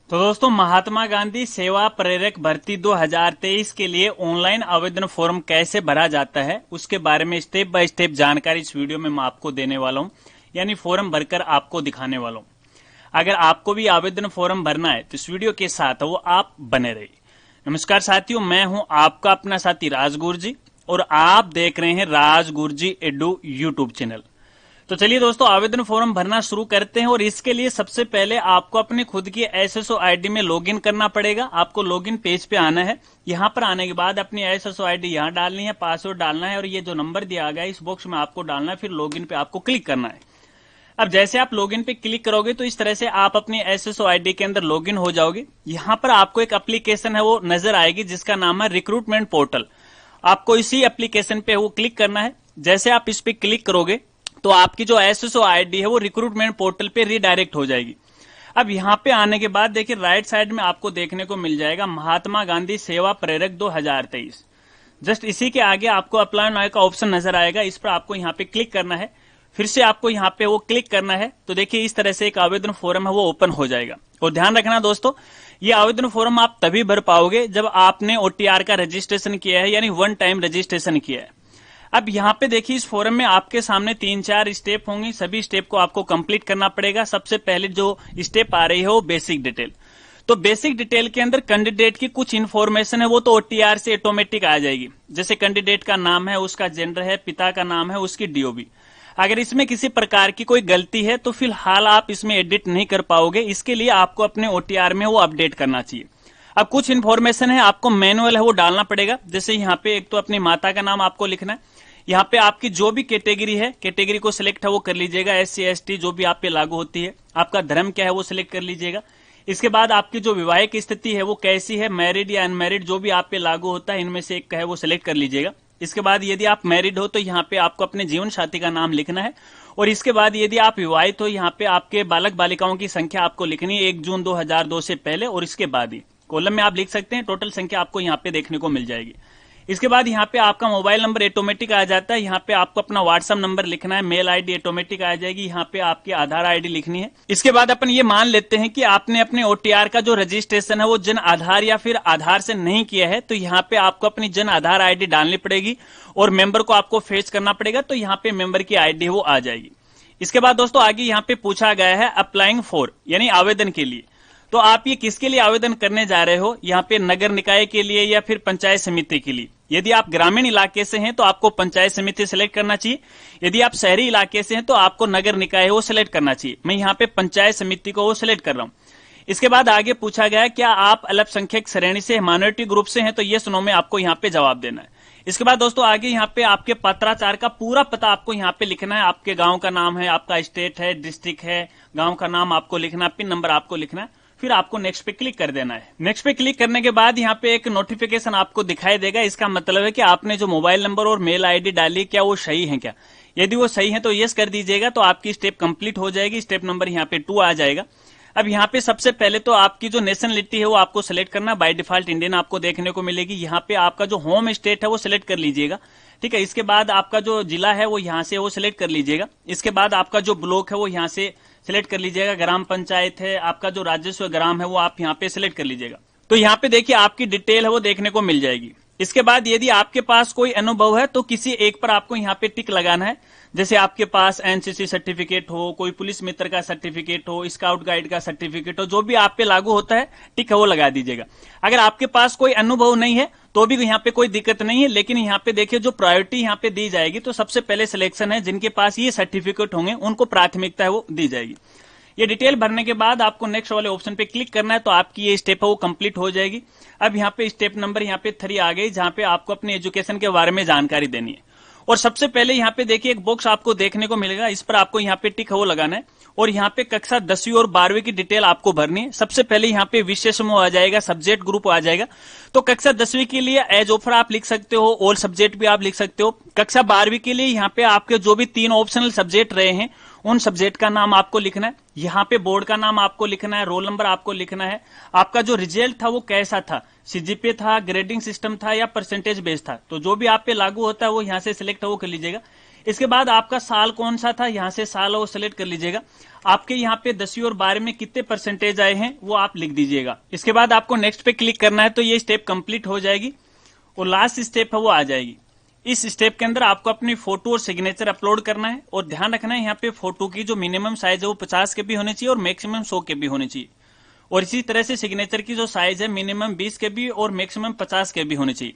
तो दोस्तों, महात्मा गांधी सेवा प्रेरक भर्ती 2023 के लिए ऑनलाइन आवेदन फॉर्म कैसे भरा जाता है उसके बारे में स्टेप बाय स्टेप जानकारी इस वीडियो में मैं आपको देने वाला हूं, यानी फॉर्म भरकर आपको दिखाने वाला हूं। अगर आपको भी आवेदन फॉर्म भरना है तो इस वीडियो के साथ वो आप बने रहिए। नमस्कार साथियों, मैं हूं आपका अपना साथी राज गुरुजी और आप देख रहे हैं राज गुरुजी एडू यूट्यूब चैनल। तो चलिए दोस्तों, आवेदन फॉर्म भरना शुरू करते हैं। और इसके लिए सबसे पहले आपको अपने खुद की एसएसओ आईडी में लॉगिन करना पड़ेगा। आपको लॉगिन पेज पे आना है। यहां पर आने के बाद अपनी एसएसओ आईडी यहां डालनी है, पासवर्ड डालना है और ये जो नंबर दिया गया है इस बॉक्स में आपको डालना है। फिर लॉगिन पे आपको क्लिक करना है। अब जैसे आप लॉगिन पे क्लिक करोगे तो इस तरह से आप अपनी एसएसओ आईडी के अंदर लॉगिन हो जाओगे। यहां पर आपको एक एप्लीकेशन है वो नजर आएगी जिसका नाम है रिक्रूटमेंट पोर्टल। आपको इसी एप्लीकेशन पे वो क्लिक करना है। जैसे आप इस पे क्लिक करोगे तो आपकी जो एसएसओ आईडी है वो रिक्रूटमेंट पोर्टल पे रीडायरेक्ट हो जाएगी। अब यहाँ पे आने के बाद देखिए राइट साइड में आपको देखने को मिल जाएगा महात्मा गांधी सेवा प्रेरक 2023। जस्ट इसी के आगे आपको अप्लाई नाउ का ऑप्शन नजर आएगा, इस पर आपको यहाँ पे क्लिक करना है। फिर से आपको यहाँ पे वो क्लिक करना है तो देखिए इस तरह से एक आवेदन फॉर्म है वो ओपन हो जाएगा। और ध्यान रखना दोस्तों, ये आवेदन फॉर्म आप तभी भर पाओगे जब आपने ओटीआर का रजिस्ट्रेशन किया है, यानी वन टाइम रजिस्ट्रेशन किया है। अब यहाँ पे देखिए इस फॉर्म में आपके सामने 3-4 स्टेप होंगे। सभी स्टेप को आपको कंप्लीट करना पड़ेगा। सबसे पहले जो स्टेप आ रही है वो बेसिक डिटेल। तो बेसिक डिटेल के अंदर कैंडिडेट की कुछ इन्फॉर्मेशन है वो तो ओटीआर से ऑटोमेटिक आ जाएगी। जैसे कैंडिडेट का नाम है, उसका जेंडर है, पिता का नाम है, उसकी डीओबी। अगर इसमें किसी प्रकार की कोई गलती है तो फिलहाल आप इसमें एडिट नहीं कर पाओगे। इसके लिए आपको अपने ओटीआर में वो अपडेट करना चाहिए। अब कुछ इन्फॉर्मेशन है आपको मैनुअल है वो डालना पड़ेगा। जैसे यहाँ पे एक तो अपनी माता का नाम आपको लिखना है। यहाँ पे आपकी जो भी कैटेगरी है, कैटेगरी को सिलेक्ट है वो कर लीजिएगा। एससी एसटी जो भी आप पे लागू होती है। आपका धर्म क्या है वो सिलेक्ट कर लीजिएगा। इसके बाद आपकी जो विवाहिक स्थिति है वो कैसी है, मैरिड या अनमैरिड जो भी आप पे लागू होता है, इनमें से एक का है वो सिलेक्ट कर लीजिएगा। इसके बाद यदि आप मैरिड हो तो यहाँ पे आपको अपने जीवन साथी का नाम लिखना है। और इसके बाद यदि आप विवाहित हो यहाँ पे आपके बालक बालिकाओं की संख्या आपको लिखनी है 1 जून 2002 से पहले और इसके बाद ही कॉलम में आप लिख सकते हैं। टोटल संख्या आपको यहाँ पे देखने को मिल जाएगी। इसके बाद यहाँ पे आपका मोबाइल नंबर ऑटोमेटिक आ जाता है। यहाँ पे आपको अपना व्हाट्सएप नंबर लिखना है। मेल आईडी ऑटोमेटिक आ जाएगी। यहाँ पे आपकी आधार आईडी लिखनी है। इसके बाद अपन ये मान लेते हैं कि आपने अपने ओटीआर का जो रजिस्ट्रेशन है वो जन आधार या फिर आधार से नहीं किया है, तो यहाँ पे आपको अपनी जन आधार आईडी डालनी पड़ेगी और मेंबर को आपको फेच करना पड़ेगा। तो यहाँ पे मेंबर की आईडी वो आ जाएगी। इसके बाद दोस्तों आगे यहाँ पे पूछा गया है अप्लाइंग फॉर, यानी आवेदन के लिए। तो आप ये किसके लिए आवेदन करने जा रहे हो, यहाँ पे नगर निकाय के लिए या फिर पंचायत समिति के लिए। यदि आप ग्रामीण इलाके से हैं तो आपको पंचायत समिति सेलेक्ट करना चाहिए। यदि आप शहरी इलाके से हैं तो आपको नगर निकाय वो सिलेक्ट करना चाहिए। मैं यहाँ पे पंचायत समिति को वो सिलेक्ट कर रहा हूँ। इसके बाद आगे पूछा गया क्या आप अल्पसंख्यक श्रेणी से, माइनॉरिटी ग्रुप से हैं, तो ये नो में आपको यहाँ पे जवाब देना है। इसके बाद दोस्तों आगे यहाँ पे आपके पत्राचार का पूरा पता आपको यहाँ पे लिखना है। आपके गांव का नाम है, आपका स्टेट है, डिस्ट्रिक्ट है, गांव का नाम आपको लिखना है, पिन नंबर आपको लिखना है। फिर आपको नेक्स्ट पे क्लिक कर देना है। नेक्स्ट पे क्लिक करने के बाद यहाँ पे एक नोटिफिकेशन आपको दिखाई देगा। इसका मतलब है कि आपने जो मोबाइल नंबर और मेल आईडी डाली क्या वो सही है क्या। यदि वो सही है तो यस कर दीजिएगा, तो आपकी स्टेप कंप्लीट हो जाएगी। स्टेप नंबर यहाँ पे 2 आ जाएगा। अब यहाँ पे सबसे पहले तो आपकी जो नेशनलिटी है वो आपको सिलेक्ट करना। बाय डिफॉल्ट इंडियन आपको देखने को मिलेगी। यहाँ पे आपका जो होम स्टेट है वो सिलेक्ट कर लीजिएगा, ठीक है। इसके बाद आपका जो जिला है वो यहाँ से वो सिलेक्ट कर लीजिएगा। इसके बाद आपका जो ब्लॉक है वो यहाँ से सिलेक्ट कर लीजिएगा। ग्राम पंचायत है, आपका जो राजस्व ग्राम है वो आप यहाँ पे सिलेक्ट कर लीजिएगा। तो यहाँ पे देखिए आपकी डिटेल है वो देखने को मिल जाएगी। इसके बाद यदि आपके पास कोई अनुभव है तो किसी एक पर आपको यहाँ पे टिक लगाना है। जैसे आपके पास एनसीसी सर्टिफिकेट हो, कोई पुलिस मित्र का सर्टिफिकेट हो, स्काउट गाइड का सर्टिफिकेट हो, जो भी आप पे लागू होता है टिक है वो लगा दीजिएगा। अगर आपके पास कोई अनुभव नहीं है तो भी यहाँ पे कोई दिक्कत नहीं है, लेकिन यहाँ पे देखिए जो प्रायोरिटी यहाँ पे दी जाएगी तो सबसे पहले सिलेक्शन है जिनके पास ये सर्टिफिकेट होंगे उनको प्राथमिकता है वो दी जाएगी। ये डिटेल भरने के बाद आपको नेक्स्ट वाले ऑप्शन पे क्लिक करना है तो आपकी ये स्टेप है वो कंप्लीट हो जाएगी। अब यहाँ पे स्टेप नंबर यहाँ पे 3 आ गई, जहाँ पे आपको अपने एजुकेशन के बारे में जानकारी देनी है। और सबसे पहले यहाँ पे देखिए एक बॉक्स आपको देखने को मिलेगा, इस पर आपको यहाँ पे टिक है वो लगाना है। और यहाँ पे कक्षा 10वीं और 12वीं की डिटेल आपको भरनी है। सबसे पहले यहाँ पे विषय समूह आ जाएगा, सब्जेक्ट ग्रुप आ जाएगा। तो कक्षा 10वीं के लिए एज ऑफर आप लिख सकते हो, ऑल सब्जेक्ट भी आप लिख सकते हो। कक्षा 12वीं के लिए यहाँ पे आपके जो भी 3 ऑप्शनल सब्जेक्ट रहे हैं उन सब्जेक्ट का नाम आपको लिखना है। यहाँ पे बोर्ड का नाम आपको लिखना है, रोल नंबर आपको लिखना है, आपका जो रिजल्ट था वो कैसा था, सीजीपीए था, ग्रेडिंग सिस्टम था या परसेंटेज बेस्ड था। तो जो भी आप पे लागू होता है वो यहाँ से सिलेक्ट वो कर लीजिएगा। इसके बाद आपका साल कौन सा था, यहाँ से साल वो सिलेक्ट कर लीजिएगा। आपके यहाँ पे 10वीं और 12वीं में कितने परसेंटेज आए हैं वो आप लिख दीजिएगा। इसके बाद आपको नेक्स्ट पे क्लिक करना है, तो ये स्टेप कंप्लीट हो जाएगी और लास्ट स्टेप है वो आ जाएगी। इस स्टेप के अंदर आपको अपनी फोटो और सिग्नेचर अपलोड करना है और ध्यान रखना है यहाँ पे फोटो की जो मिनिमम साइज है वो 50 के भी होनी चाहिए और मैक्सिमम 100 के भी होनी चाहिए। और इसी तरह से सिग्नेचर की जो साइज है मिनिमम 20 के भी और मैक्सिमम 50 के भी होनी चाहिए।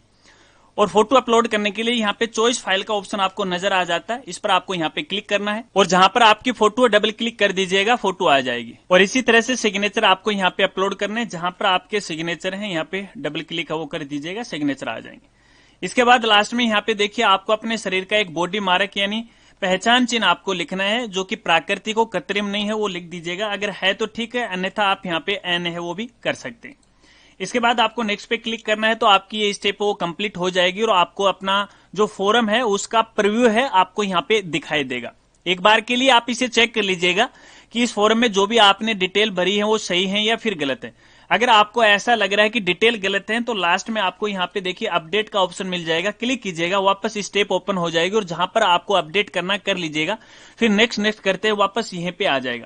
और फोटो अपलोड करने के लिए यहाँ पे चॉइस फाइल का ऑप्शन आपको नजर आ जाता है, इस पर आपको यहाँ पे क्लिक करना है और जहां पर आपकी फोटो है डबल क्लिक कर दीजिएगा, फोटो आ जाएगी। और इसी तरह से सिग्नेचर आपको यहाँ पे अपलोड करने, जहां पर आपके सिग्नेचर है यहाँ पे डबल क्लिक वो कर दीजिएगा, सिग्नेचर आ जाएंगे। इसके बाद लास्ट में यहाँ पे देखिए आपको अपने शरीर का एक बॉडी मार्क यानी पहचान चिन्ह आपको लिखना है, जो कि प्राकृतिक हो, कृत्रिम नहीं है, वो लिख दीजिएगा। अगर है तो ठीक है, अन्यथा आप यहाँ पे एन है वो भी कर सकते हैं। इसके बाद आपको नेक्स्ट पे क्लिक करना है, तो आपकी ये स्टेप वो कंप्लीट हो जाएगी और आपको अपना जो फॉर्म है उसका प्रीव्यू है आपको यहाँ पे दिखाई देगा। एक बार के लिए आप इसे चेक कर लीजिएगा कि इस फॉर्म में जो भी आपने डिटेल भरी है वो सही है या फिर गलत है। अगर आपको ऐसा लग रहा है कि डिटेल गलत है तो लास्ट में आपको यहाँ पे देखिए अपडेट का ऑप्शन मिल जाएगा, क्लिक कीजिएगा, वापस स्टेप ओपन हो जाएगी और जहां पर आपको अपडेट करना कर लीजिएगा, फिर नेक्स्ट करते हुए वापस यहीं पे आ जाएगा।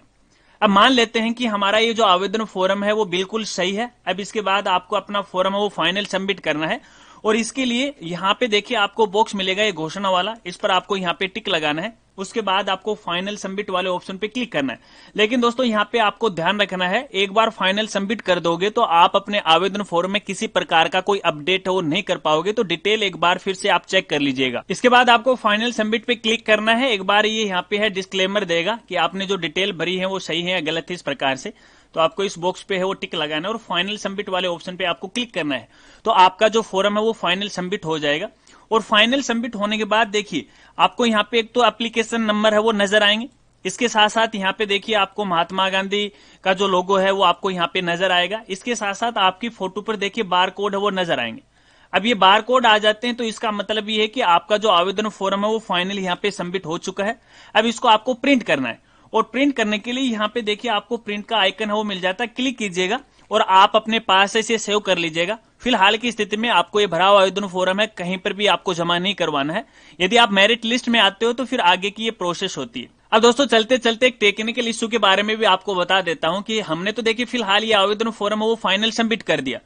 अब मान लेते हैं कि हमारा ये जो आवेदन फॉर्म है वो बिल्कुल सही है। अब इसके बाद आपको अपना फॉर्म है वो फाइनल सबमिट करना है और इसके लिए यहाँ पे देखिए आपको बॉक्स मिलेगा ये घोषणा वाला, इस पर आपको यहाँ पे टिक लगाना है। उसके बाद आपको फाइनल सबमिट वाले ऑप्शन पे क्लिक करना है। लेकिन दोस्तों यहाँ पे आपको ध्यान रखना है, एक बार फाइनल सबमिट कर दोगे तो आप अपने आवेदन फॉर्म में किसी प्रकार का कोई अपडेट है वो नहीं कर पाओगे, तो डिटेल एक बार फिर से आप चेक कर लीजिएगा। इसके बाद आपको फाइनल सबमिट पे क्लिक करना है। एक बार ये यहाँ पे है डिस्क्लेमर देगा कि आपने जो डिटेल भरी है वो सही है या गलत है, इस प्रकार से। तो आपको इस बॉक्स पे है वो टिक लगाना है और फाइनल सबमिट वाले ऑप्शन पे आपको क्लिक करना है, तो आपका जो फॉर्म है वो फाइनल सबमिट हो जाएगा। और फाइनल सबमिट होने के बाद देखिए आपको यहाँ पे एक तो एप्लीकेशन नंबर है वो नजर आएंगे, इसके साथ साथ यहाँ पे देखिए आपको महात्मा गांधी का जो लोगो है वो आपको यहाँ पे नजर आएगा। इसके साथ साथ आपकी फोटो पर देखिए बार कोड है वो नजर आएंगे। अब ये बार कोड आ जाते हैं तो इसका मतलब ये है कि आपका जो आवेदन फॉर्म है वो फाइनल यहाँ पे सबमिट हो चुका है। अब इसको आपको प्रिंट करना है और प्रिंट करने के लिए यहाँ पे देखिए आपको प्रिंट का आइकन है वो मिल जाता है, क्लिक कीजिएगा और आप अपने पास इसे सेव कर लीजिएगा। फिलहाल की स्थिति में आपको ये भरा हुआ आवेदन फॉर्म है कहीं पर भी आपको जमा नहीं करवाना है। यदि आप मेरिट लिस्ट में आते हो तो फिर आगे की ये प्रोसेस होती है। अब दोस्तों चलते चलते एक टेक्निकल इश्यू के बारे में भी आपको बता देता हूं कि हमने तो देखिए फिलहाल ये आवेदन फॉर्म है वो फाइनल सबमिट कर दिया।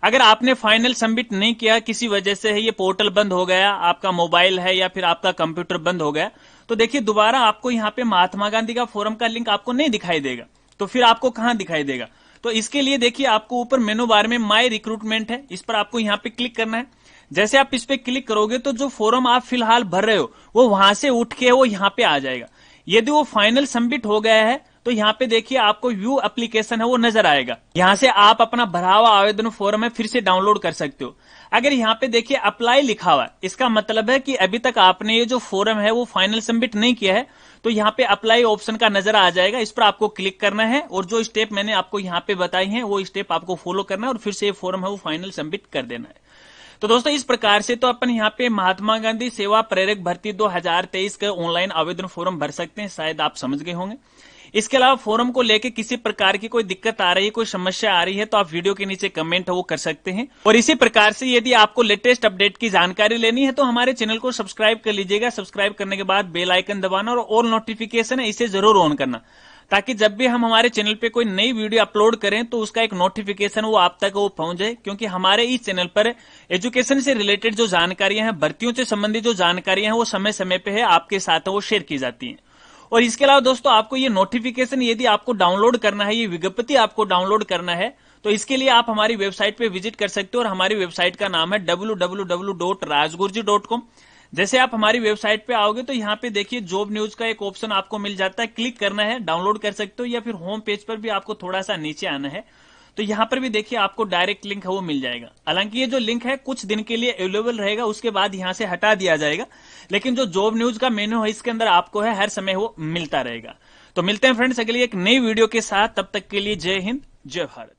अगर आपने फाइनल सबमिट नहीं किया, किसी वजह से है ये पोर्टल बंद हो गया, आपका मोबाइल है या फिर आपका कंप्यूटर बंद हो गया, तो देखिए दोबारा आपको यहाँ पे महात्मा गांधी का फॉर्म का लिंक आपको नहीं दिखाई देगा। तो फिर आपको कहां दिखाई देगा? तो इसके लिए देखिए आपको ऊपर मेनू बार में माई रिक्रूटमेंट है, इस पर आपको यहाँ पे क्लिक करना है। जैसे आप इस पे क्लिक करोगे तो जो फॉर्म आप फिलहाल भर रहे हो वो वहां से उठ के वो यहाँ पे आ जाएगा। यदि वो फाइनल सबमिट हो गया है तो यहाँ पे देखिए आपको व्यू एप्लीकेशन है वो नजर आएगा। यहाँ से आप अपना भरा हुआ आवेदन फॉर्म है फिर से डाउनलोड कर सकते हो। अगर यहाँ पे देखिए अप्लाई लिखा हुआ है, इसका मतलब है कि अभी तक आपने ये जो फॉर्म है वो फाइनल सबमिट नहीं किया है, तो यहाँ पे अप्लाई ऑप्शन का नजर आ जाएगा, इस पर आपको क्लिक करना है और जो स्टेप मैंने आपको यहाँ पे बताई हैं वो स्टेप आपको फॉलो करना है और फिर से ये फॉर्म है वो फाइनल सबमिट कर देना है। तो दोस्तों इस प्रकार से तो अपन यहाँ पे महात्मा गांधी सेवा प्रेरक भर्ती 2023 का ऑनलाइन आवेदन फॉर्म भर सकते हैं, शायद आप समझ गए होंगे। इसके अलावा फॉर्म को लेके किसी प्रकार की कोई दिक्कत आ रही है, कोई समस्या आ रही है, तो आप वीडियो के नीचे कमेंट है वो कर सकते हैं। और इसी प्रकार से यदि आपको लेटेस्ट अपडेट की जानकारी लेनी है तो हमारे चैनल को सब्सक्राइब कर लीजिएगा। सब्सक्राइब करने के बाद बेल आइकन दबाना और ऑल नोटिफिकेशन है इसे जरूर ऑन करना, ताकि जब भी हम हमारे चैनल पे कोई नई वीडियो अपलोड करें तो उसका एक नोटिफिकेशन वो आप तक वो पहुंच जाए। क्योंकि हमारे इस चैनल पर एजुकेशन से रिलेटेड जो जानकारियां हैं, भर्तियों से संबंधित जो जानकारियां हैं वो समय समय पे है आपके साथ वो शेयर की जाती हैं। और इसके अलावा दोस्तों आपको ये नोटिफिकेशन यदि आपको डाउनलोड करना है, ये विज्ञप्ति आपको डाउनलोड करना है, तो इसके लिए आप हमारी वेबसाइट पे विजिट कर सकते हो और हमारी वेबसाइट का नाम है www.rajgurji.com। जैसे आप हमारी वेबसाइट पे आओगे तो यहाँ पे देखिए जॉब न्यूज का एक ऑप्शन आपको मिल जाता है, क्लिक करना है, डाउनलोड कर सकते हो, या फिर होम पेज पर भी आपको थोड़ा सा नीचे आना है तो यहाँ पर भी देखिए आपको डायरेक्ट लिंक है वो मिल जाएगा। हालांकि ये जो लिंक है कुछ दिन के लिए अवेलेबल रहेगा, उसके बाद यहाँ से हटा दिया जाएगा, लेकिन जो जॉब न्यूज का मेन्यू है इसके अंदर आपको है हर समय वो मिलता रहेगा। तो मिलते हैं फ्रेंड्स अगली एक नई वीडियो के साथ, तब तक के लिए जय हिंद जय भारत।